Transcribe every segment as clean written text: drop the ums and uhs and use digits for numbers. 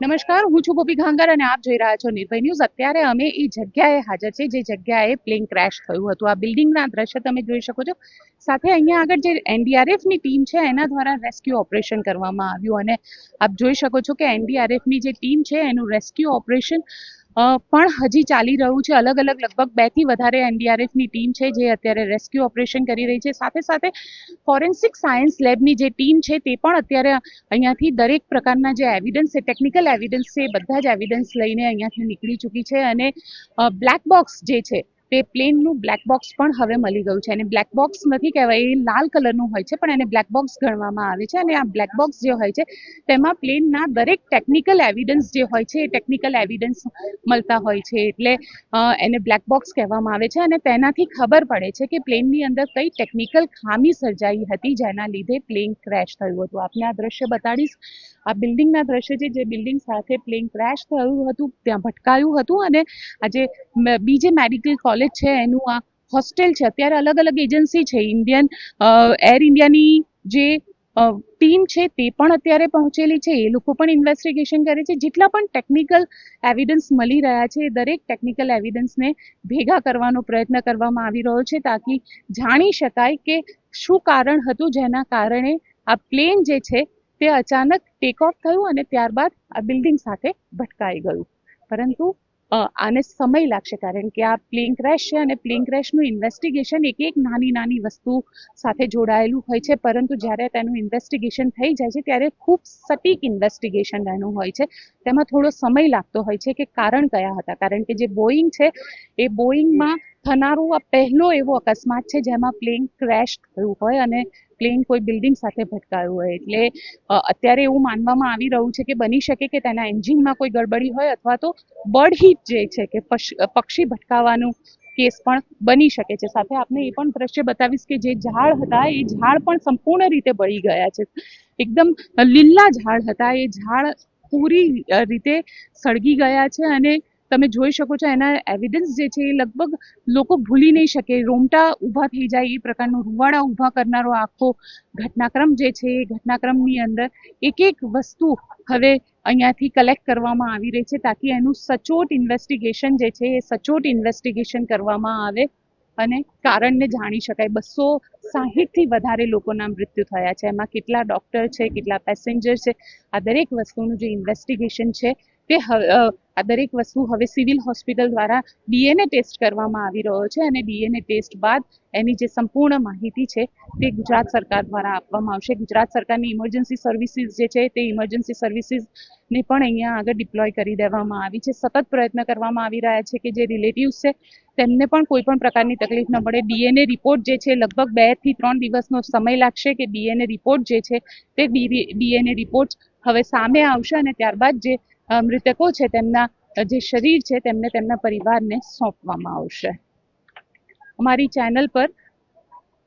નમસ્કાર, હું છું ગોપી ઘાંગર અને આપ જોઈ રહ્યા છો નિર્ભય ન્યૂઝ. અત્યારે અમે એ જગ્યાએ હાજર છે જે જગ્યાએ પ્લેન ક્રેશ થયું હતું. આ બિલ્ડિંગના દ્રશ્ય તમે જોઈ શકો છો. સાથે અહીંયા આગળ જે એનડીઆરએફની ટીમ છે એના દ્વારા રેસ્ક્યુ ઓપરેશન કરવામાં આવ્યું અને આપ જોઈ શકો છો કે એનડીઆરએફની જે ટીમ છે એનું રેસ્ક્યુ ઓપરેશન પણ હજી ચાલી રહ્યું છે. અલગ અલગ લગભગ 2 થી વધારે એનડીઆરએફની ટીમ છે જે અત્યારે રેસ્ક્યુ ઓપરેશન કરી રહી છે. સાથે સાથે ફોરેન્સિક સાયન્સ લેબની જે ટીમ છે તે પણ અત્યારે અહીંયાથી દરેક પ્રકારના જે એવિડન્સ છે, ટેકનિકલ એવિડન્સ છે, એ બધા જ એવિડન્સ લઈને અહીંયાથી નીકળી ચૂકી છે અને બ્લેક બોક્સ જે છે તે પ્લેનનું બ્લેક બોક્સ પણ હવે મળી ગયું છે. અને બ્લેક બોક્સ નથી કહેવાય, એ લાલ કલરનું હોય છે પણ એને બ્લેક બોક્સ ગણવામાં આવે છે. અને આ બ્લેક બોક્સ જે હોય છે તેમાં પ્લેનના દરેક ટેકનિકલ એવિડન્સ જે હોય છે એ ટેકનિકલ એવિડન્સ મળતા હોય છે, એટલે એને બ્લેક બોક્સ કહેવામાં આવે છે. અને તેનાથી ખબર પડે છે કે પ્લેનની અંદર કઈ ટેકનિકલ ખામી સર્જાઈ હતી જેના લીધે પ્લેન ક્રેશ થયું હતું. આપને આ દ્રશ્ય બતાડીશ. આ બિલ્ડિંગના દ્રશ્ય છે જે બિલ્ડિંગ સાથે પ્લેન ક્રેશ થયું હતું, ત્યાં ભટકાયું હતું. અને આજે બીજે મેડિકલ કોલેજ છે એનું આ હોસ્ટેલ છે. અત્યારે અલગ અલગ એજન્સી છે, એર ઇન્ડિયાની જે ટીમ છે તે પણ અત્યારે પહોંચેલી છે, એ લોકો પણ ઇન્વેસ્ટિગેશન કરે છે. જેટલા પણ ટેકનિકલ એવિડન્સ મળી રહ્યા છે એ દરેક ટેકનિકલ એવિડન્સને ભેગા કરવાનો પ્રયત્ન કરવામાં આવી રહ્યો છે તાકી જાણી શકાય કે શું કારણ હતું જેના કારણે આ પ્લેન જે છે તે અચાનક ટેક ઓફ થયું અને ત્યારબાદ આ બિલ્ડિંગ સાથે ભટકાઈ ગયું. પરંતુ આને સમય લાગશે કારણ કે આ પ્લેન ક્રેશ છે અને પ્લેન ક્રેશનું ઇન્વેસ્ટિગેશન એક નાની નાની વસ્તુ સાથે જોડાયેલું હોય છે. પરંતુ જ્યારે તેનું ઇન્વેસ્ટિગેશન થઈ જાય છે ત્યારે ખૂબ સટીક ઇન્વેસ્ટિગેશન એનું હોય છે. તેમાં થોડો સમય લાગતો હોય છે કે કારણ કયા હતા, કારણ કે જે બોઈંગ છે એ બોઈંગમાં થનારો આ પહેલો એવો અકસ્માત છે જેમાં પ્લેન ક્રેશ થયું હોય અને પ્લેન કોઈ બિલ્ડિંગ સાથે ભટકાયું હોય. એટલે અત્યારે એવું માનવામાં આવી રહ્યું છે કે બની શકે કે તેના એન્જિનમાં કોઈ ગડબડી હોય અથવા તો બર્ડ હીટ જે છે કે પક્ષી ભટકાવાનું કેસ પણ બની શકે છે. સાથે આપને એ પણ દ્રશ્ય બતાવીશ કે જે ઝાડ હતા એ ઝાડ પણ સંપૂર્ણ રીતે બળી ગયા છે. એકદમ લીલા ઝાડ હતા, એ ઝાડ પૂરી રીતે સળગી ગયા છે અને તમે જોઈ શકો છો એના એવિડન્સ જે છે એ લગભગ લોકો ભૂલી નહીં શકે, રોમટા ઊભા થઈ જાય એ પ્રકારનો રૂવાડા ઊભા કરનારો આખો ઘટનાક્રમ જે છે એ ઘટનાક્રમની અંદર એક એક વસ્તુ હવે અહીંયાથી કલેક્ટ કરવામાં આવી રહી છે તાકી એનું સચોટ ઇન્વેસ્ટિગેશન જે છે એ સચોટ ઇન્વેસ્ટિગેશન કરવામાં આવે અને કારણને જાણી શકાય. 260થી વધારે લોકોના મૃત્યુ થયા છે, એમાં કેટલા ડોક્ટર છે, કેટલા પેસેન્જર છે, આ દરેક વસ્તુનું જે ઇન્વેસ્ટિગેશન છે તે આ દરેક વસ્તુ હવે સિવિલ હોસ્પિટલ દ્વારા ડીએનએ ટેસ્ટ કરવામાં આવી રહ્યો છે અને ડીએનએ ટેસ્ટ બાદ એની જે સંપૂર્ણ માહિતી છે તે ગુજરાત સરકાર દ્વારા આપવામાં આવશે. ગુજરાત સરકારની ઇમરજન્સી સર્વિસીસ જે છે તે ઇમરજન્સી સર્વિસીસને પણ અહીંયા આગળ ડિપ્લોય કરી દેવામાં આવી છે. સતત પ્રયત્ન કરવામાં આવી રહ્યા છે કે જે રિલેટિવ્સ છે તેમને પણ કોઈ પણ પ્રકારની તકલીફ ન પડે. ડીએનએ રિપોર્ટ જે છે લગભગ 2 થી 3 દિવસનો સમય લાગશે કે ડીએનએ રિપોર્ટ જે છે તે ડીએનએ રિપોર્ટ હવે સામે આવશે અને ત્યારબાદ જે મૃતકો છે તેમના જે શરીર છે તેમને તેમના પરિવારને સોંપવામાં આવશે. અમારી ચેનલ પર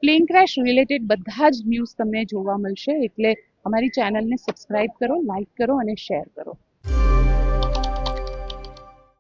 પ્લેન ક્રેશ રિલેટેડ બધા જ ન્યૂઝ તમને જોવા મળશે, એટલે અમારી ચેનલને સબસ્ક્રાઇબ કરો, લાઇક કરો અને શેર કરો.